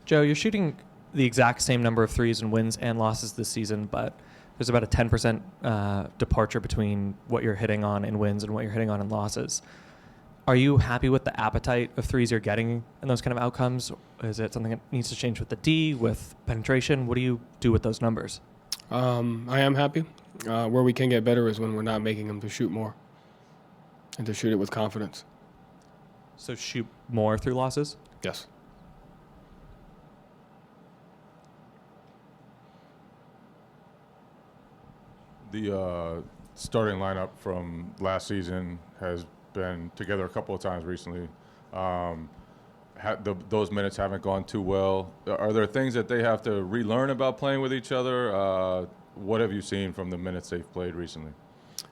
Joe, you're shooting the exact same number of threes in wins and losses this season, but there's about a 10% departure between what you're hitting on in wins and what you're hitting on in losses. Are you happy with the appetite of threes you're getting in those kind of outcomes? Is it something that needs to change with the D, with penetration? What do you do with those numbers? I am happy. Where we can get better is when we're not making them to shoot more and to shoot it with confidence. So shoot more through losses? Yes. The starting lineup from last season has been together a couple of times recently. Those minutes haven't gone too well. Are there things that they have to relearn about playing with each other? What have you seen from the minutes they've played recently?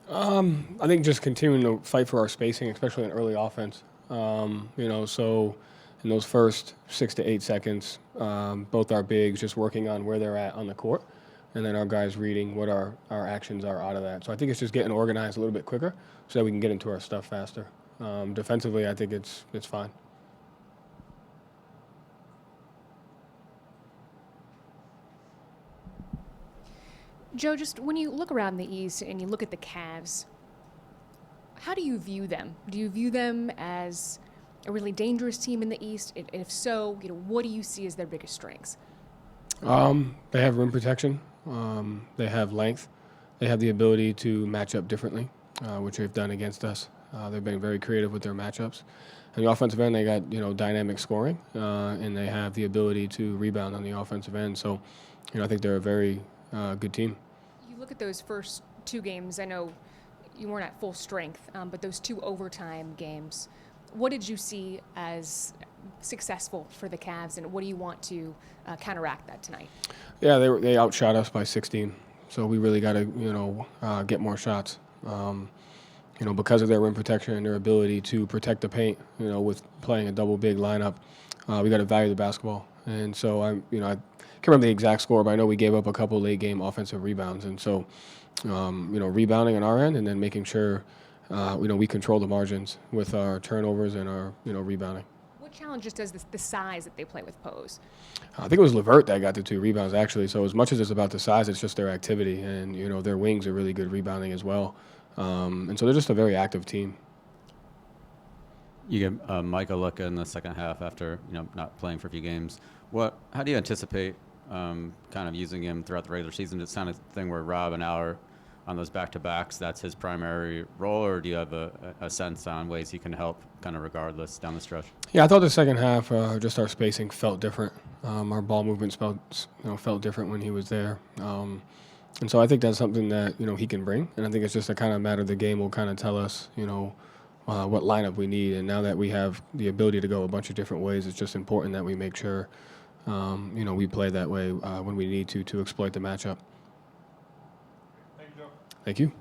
I think just continuing to fight for our spacing, especially in early offense. So in those first 6 to 8 seconds, both our bigs just working on where they're at on the court, and then our guys reading what our actions are out of that. So I think it's just getting organized a little bit quicker so that we can get into our stuff faster. Defensively, I think it's fine. Joe, just when you look around the East and you look at the Cavs, how do you view them? Do you view them as a really dangerous team in the East? And if so, what do you see as their biggest strengths? They have rim protection. They have length. They have the ability to match up differently, which they've done against us. They've been very creative with their matchups. On the offensive end, they got dynamic scoring, and they have the ability to rebound on the offensive end. So, I think they're a very good team. You look at those first 2 games. I know you weren't at full strength, but those 2 overtime games, what did you see as successful for the Cavs, and what do you want to counteract that tonight? Yeah, they outshot us by 16, so we really got to get more shots. Because of their rim protection and their ability to protect the paint, with playing a double big lineup, we got to value the basketball. And so I can't remember the exact score, but I know we gave up a couple late game offensive rebounds, and so rebounding on our end, and then making sure we control the margins with our turnovers and our rebounding. What challenges does the size that they play with pose? I think it was LeVert that got the 2 rebounds, actually. So as much as it's about the size, it's just their activity. And, their wings are really good rebounding as well. And so they're just a very active team. You get Mike a look in the second half after, not playing for a few games. How do you anticipate kind of using him throughout the regular season? It's kind of thing where Rob and Aller on those back-to-backs, that's his primary role, or do you have a sense on ways he can help kind of regardless down the stretch? Yeah, I thought the second half, just our spacing felt different. Our ball movements felt different when he was there. And so I think that's something that, he can bring. And I think it's just a kind of matter the game will kind of tell us, what lineup we need. And now that we have the ability to go a bunch of different ways, it's just important that we make sure, we play that way when we need to exploit the matchup. Thank you, Joe. Thank you.